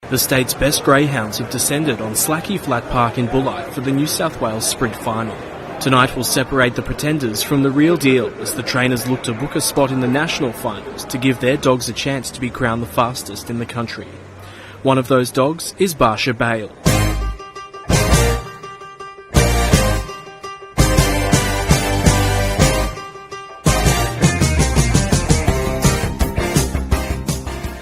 The state's best greyhounds have descended on Slacky Flat Park in Bulli for the New South Wales Sprint Final. Tonight will separate the pretenders from the real deal as the trainers look to book a spot in the national finals to give their dogs a chance to be crowned the fastest in the country. One of those dogs is Barcia Bale.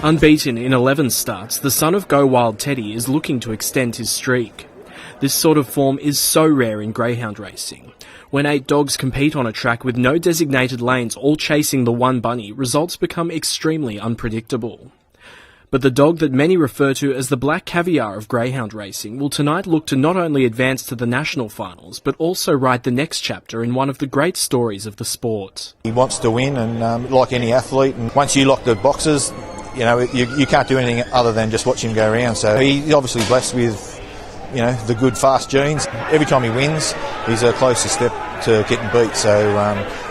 Unbeaten in 11 starts, the son of Go Wild Teddy is looking to extend his streak. This sort of form is so rare in greyhound racing. When 8 dogs compete on a track with no designated lanes all chasing the one bunny, results become extremely unpredictable. But the dog that many refer to as the black caviar of greyhound racing will tonight look to not only advance to the national finals, but also write the next chapter in one of the great stories of the sport. He wants to win, and like any athlete, and once you lock the boxes, you know, you can't do anything other than just watch him go around. So he's obviously blessed with, you know, the good fast genes. Every time he wins, he's a closer step to getting beat. So,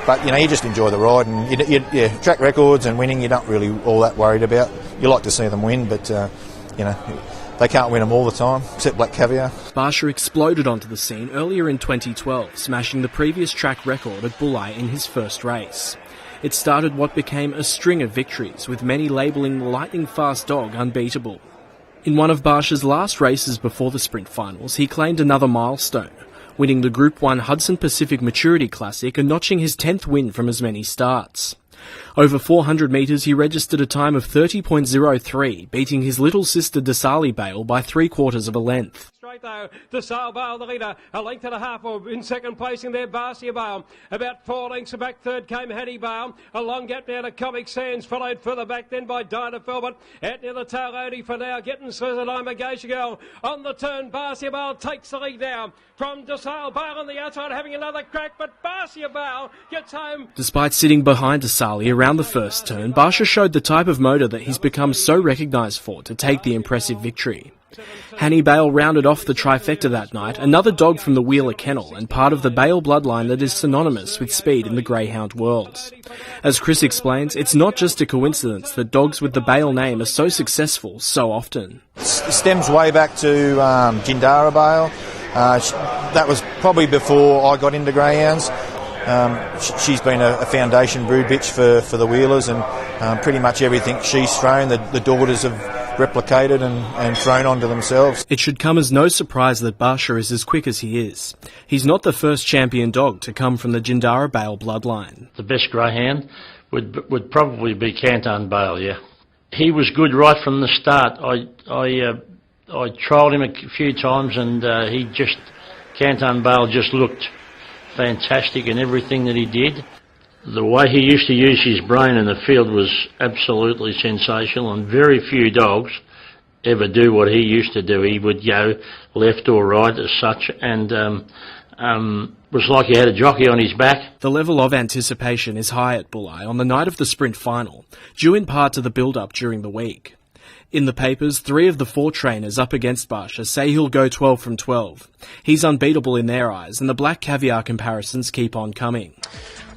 but you know, you just enjoy the ride, and track records and winning, you're not really all that worried about. You like to see them win, but you know, they can't win them all the time, except Black Caviar. Barcia exploded onto the scene earlier in 2012, smashing the previous track record at Bulli in his first race. It started what became a string of victories, with many labelling the lightning-fast dog unbeatable. In one of Barcia's last races before the sprint finals, he claimed another milestone, winning the Group 1 Hudson Pacific Maturity Classic and notching his 10th win from as many starts. Over 400 metres, he registered a time of 30.03, beating his little sister Barcia Bale by 3/4 of a length. Straight though, Barcia Bale, the leader, a length and a half in second placing there, Barcia Bale. About 4 lengths back, third came Hattie Bale. A long gap down to Comic Sands, followed further back then by Dinah Felbert. Out near the tail, Odie for now, getting Swizzerdime Geisha Girl. On the turn, Barcia Bale takes the lead now from Barcia Bale on the outside, having another crack, but Barcia Bale gets home. Despite sitting behind Barcia around the first turn, Barcia showed the type of motor that he's become so recognised for to take the impressive victory. Hattie Bale rounded off the trifecta that night, another dog from the Wheeler Kennel and part of the Bale bloodline that is synonymous with speed in the greyhound world. As Chris explains, it's not just a coincidence that dogs with the Bale name are so successful so often. It stems way back to Jindara Bale. That was probably before I got into greyhounds. She's been a foundation brood bitch for the Wheelers, and pretty much everything she's thrown, the daughters have replicated and thrown onto themselves. It should come as no surprise that Barcia is as quick as he is. He's not the first champion dog to come from the Jindara Bale bloodline. The best greyhound would probably be Canton Bale, yeah. He was good right from the start. I trialled him a few times, and Canton Bale just looked fantastic in everything that he did. The way he used to use his brain in the field was absolutely sensational, and very few dogs ever do what he used to do. He would go left or right as such, and was like he had a jockey on his back. The level of anticipation is high at Bulli on the night of the sprint final, due in part to the build-up during the week. In the papers, 3 of the 4 trainers up against Barcia say he'll go 12 from 12. He's unbeatable in their eyes, and the black caviar comparisons keep on coming.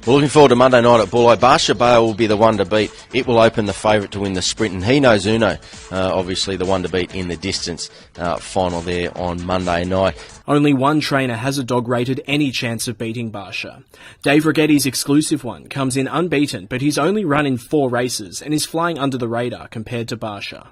We're looking forward to Monday night at Bulli. Barcia Bale will be the one to beat. It will open the favourite to win the sprint, and he knows Uno, obviously the one to beat in the distance final there on Monday night. Only one trainer has a dog rated any chance of beating Barcia. Dave Righetti's exclusive one comes in unbeaten, but he's only run in 4 races and is flying under the radar compared to Barcia.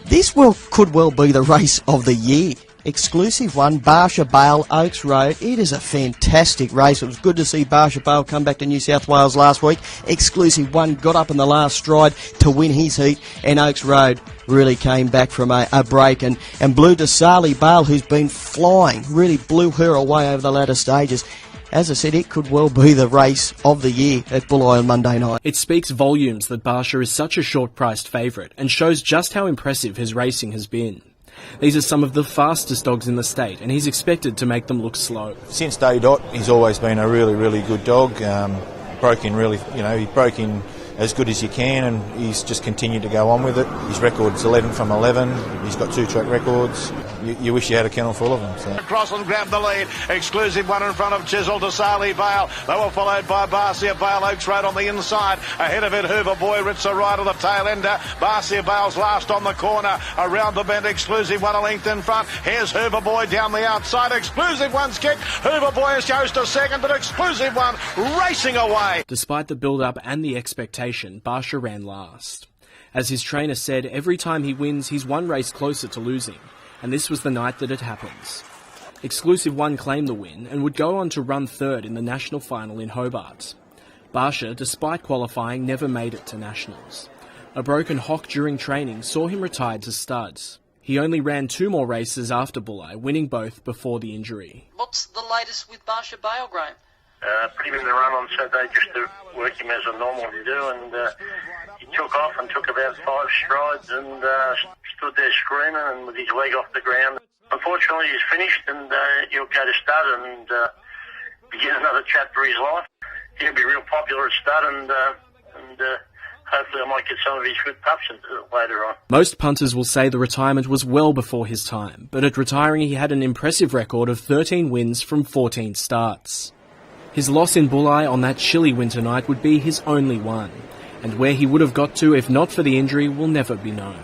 This could well be the race of the year. Exclusive one, Barcia Bale, Oaks Road. It is a fantastic race. It was good to see Barcia Bale come back to New South Wales last week. Exclusive one got up in the last stride to win his heat, and Oaks Road really came back from a break and blew Barcia Bale, who's been flying, really blew her away over the latter stages. As I said, it could well be the race of the year at Bulli on Monday night. It speaks volumes that Barcia is such a short-priced favourite and shows just how impressive his racing has been. These are some of the fastest dogs in the state, and he's expected to make them look slow. Since day dot, he's always been a really, really good dog. Broke in really, he broke in as good as you can, and he's just continued to go on with it. His record's 11 from 11. He's got 2 track records. you wish you had a kennel full of them. So. Across and grabbed the lead. Exclusive one in front of Chisel to Sali Bale. They were followed by Barcia Bale. Oaks Road on the inside. Ahead of it, Hoover Boy Ritzer right of the tail ender. Barcia Bale's last on the corner. Around the bend, Exclusive one a length in front. Here's Hoover Boy down the outside. Exclusive one's kicked. Hoover Boy goes to second, but Exclusive one racing away. Despite the build-up and the expectation, Barcia ran last. As his trainer said, every time he wins, he's one race closer to losing, and this was the night that it happens. Exclusive One claimed the win and would go on to run third in the national final in Hobart. Barcia, despite qualifying, never made it to nationals. A broken hock during training saw him retired to studs. He only ran 2 more races after Bulli, winning both before the injury. What's the latest with Barcia Bale, Graham? Put him in the run on Saturday just to work him as I normally do, and he took off and took about 5 strides and stood there screaming and with his leg off the ground. Unfortunately, he's finished and he'll go to stud and begin another chapter of his life. He'll be real popular at stud and hopefully I might get some of his good pups later on. Most punters will say the retirement was well before his time, but at retiring he had an impressive record of 13 wins from 14 starts. His loss in Bulli on that chilly winter night would be his only one, and where he would have got to if not for the injury will never be known.